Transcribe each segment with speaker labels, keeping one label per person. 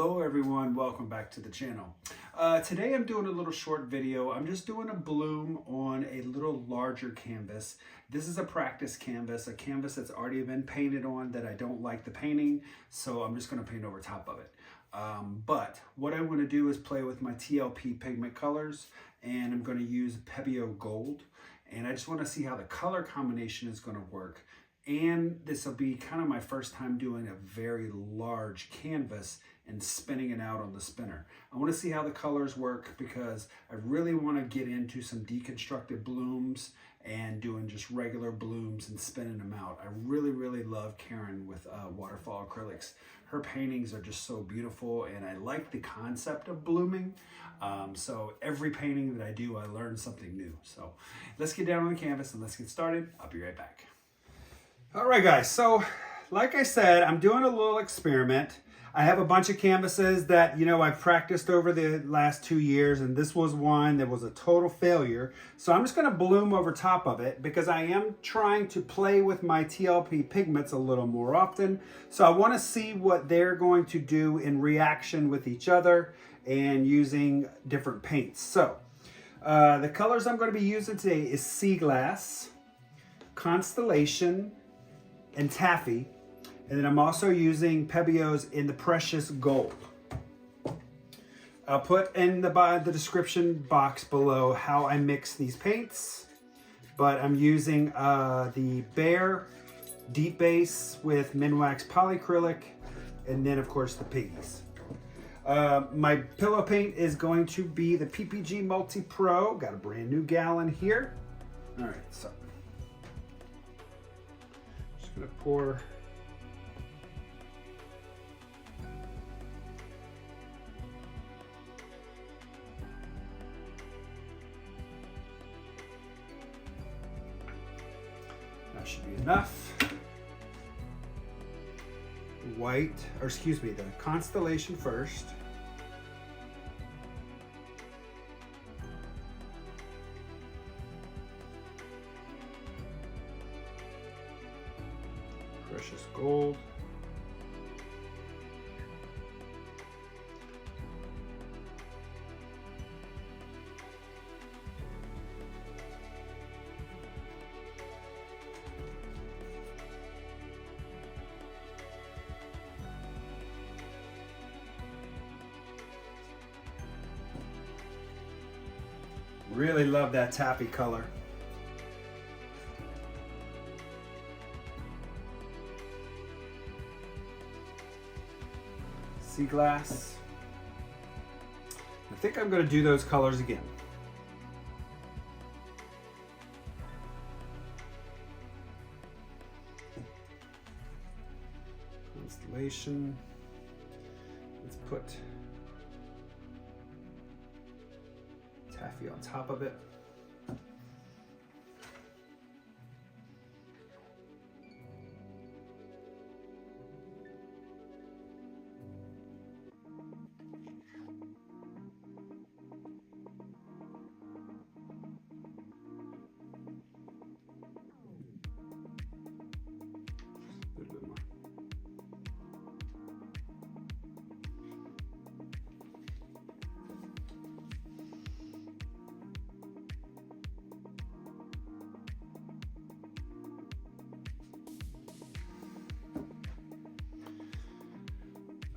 Speaker 1: Hello everyone, welcome back to the channel. Today I'm doing a little short video. I'm just doing a bloom on a little larger canvas. This is a practice canvas, a canvas that's already been painted on that I don't like the painting, so I'm just going to paint over top of it. But what I want to do is play with my TLP pigment colors, and I'm going to use Pebeo Gold, and I just want to see how the color combination is going to work. And this will be kind of my first time doing a very large canvas and spinning it out on the spinner. I want to see how the colors work because I really want to get into some deconstructed blooms and doing just regular blooms and spinning them out. I really love Karen with waterfall acrylics. Her paintings are just so beautiful, and I like the concept of blooming. So every painting that I do, I learn something new. So let's get down on the canvas and let's get started. I'll be right back. All right, guys, so like I said, I'm doing a little experiment. I have a bunch of canvases that, you know, I've practiced over the last 2 years, and this was one that was a total failure. So I'm just gonna bloom over top of it because I am trying to play with my TLP pigments a little more often. So I wanna see what they're going to do in reaction with each other and using different paints. So the colors I'm gonna be using today is Seaglass, Constellation, and Taffy, and then I'm also using Pebeo's in the Precious Gold. I'll put in the description box below how I mix these paints, but I'm using the Behr Deep Base with Minwax Polycrilic, and then of course the Piggies. My pillow paint is going to be the PPG Multi-Pro. Got a brand new gallon here. All right, so gonna pour that should be enough. White, or excuse me, the Constellation first. Precious Gold. Really love that taffy color. Seaglass. I think I'm going to do those colors again. Constellation. Let's put Taffy on top of it.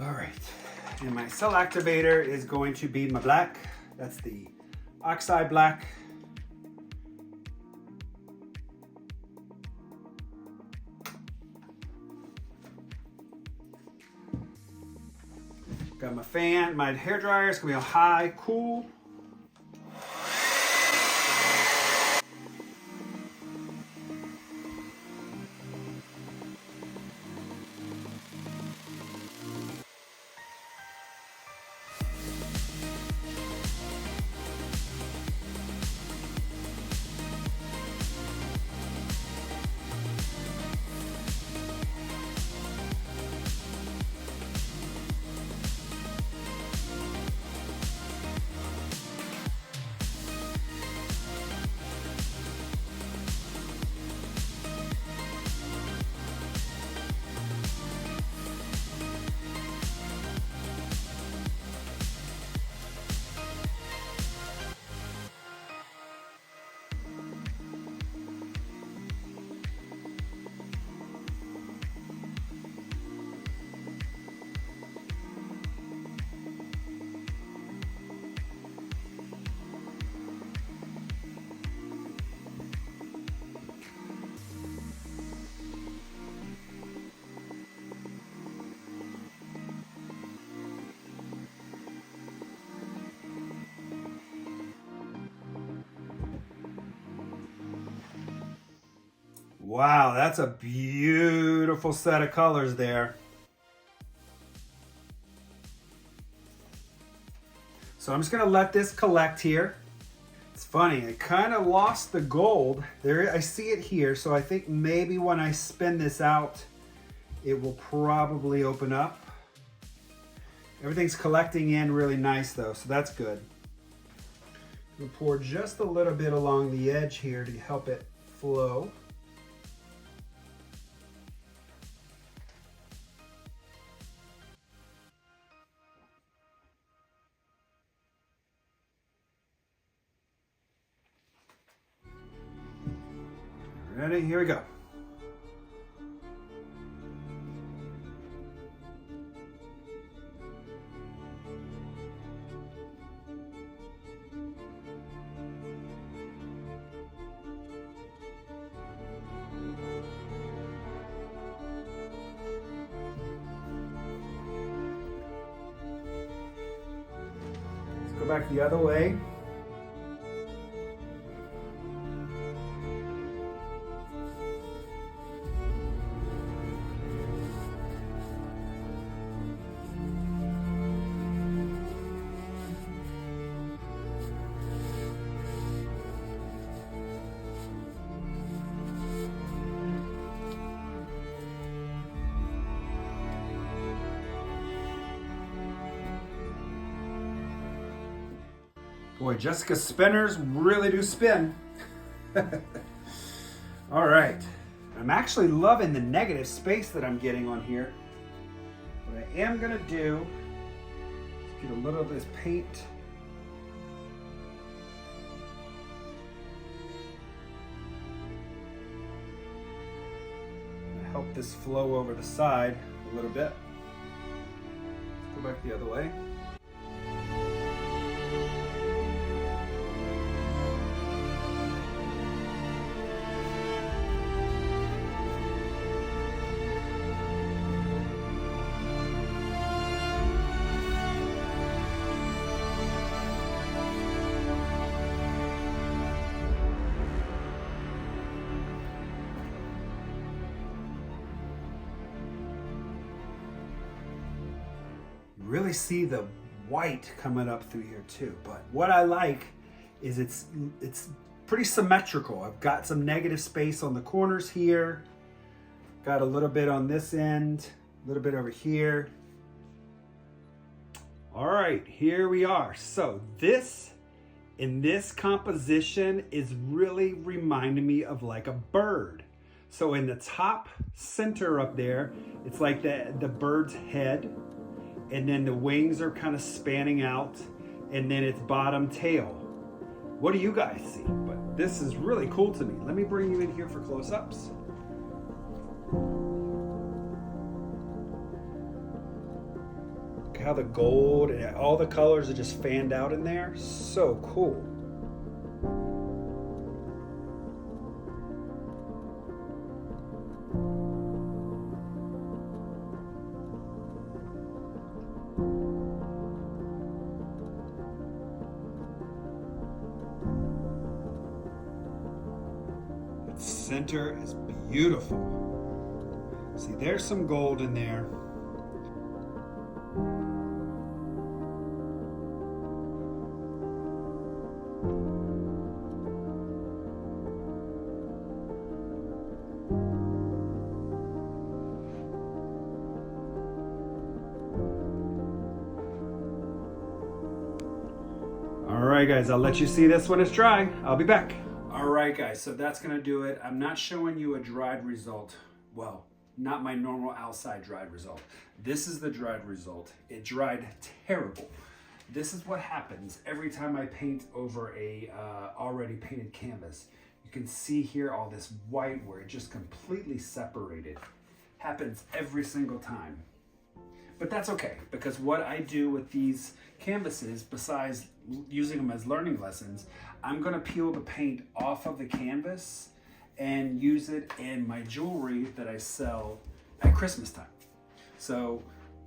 Speaker 1: All right, and my cell activator is going to be my black. That's the Oxide black. Got my fan, my hair dryer is gonna be on high, cool. Wow, that's a beautiful set of colors there. So I'm just gonna let this collect here. It's funny, I kind of lost the gold. There, I see it here, so I think maybe when I spin this out, it will probably open up. Everything's collecting in really nice though, so that's good. I'm gonna pour just a little bit along the edge here to help it flow. Ready? Here we go. Let's go back the other way. Boy, Jessica's spinners really do spin. All right, I'm actually loving the negative space that I'm getting on here. What I am gonna do is get a little of this paint. Help this flow over the side a little bit. Let's go back the other way. Really see the white coming up through here too, but what I like is it's pretty symmetrical. I've got some negative space on the corners here, got a little bit on this end, a little bit over here. All right, here we are. So this in this composition is really reminding me of like a bird. So in the top center up there, it's like the bird's head, and then the wings are kind of spanning out, and then its bottom tail. What do you guys see? But this is really cool to me. Let me bring you in here for close-ups. Look how the gold and all the colors are just fanned out in there. So cool. Center is beautiful. See, there's some gold in there. All right, guys, I'll let you see this when it's dry. I'll be back. All right, guys, so that's gonna do it. I'm not showing you a dried result. Well, not my normal outside dried result. This is the dried result. It dried terrible. This is what happens every time I paint over a already painted canvas. You can see here all this white where it just completely separated. Happens every single time. But that's okay, because what I do with these canvases, besides using them as learning lessons, I'm gonna peel the paint off of the canvas and use it in my jewelry that I sell at Christmas time. So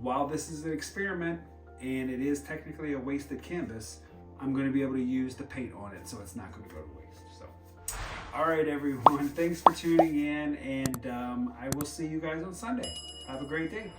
Speaker 1: while this is an experiment and it is technically a wasted canvas, I'm gonna be able to use the paint on it, so it's not gonna go to waste. So All right, everyone. Thanks for tuning in, and I will see you guys on Sunday. Have a great day.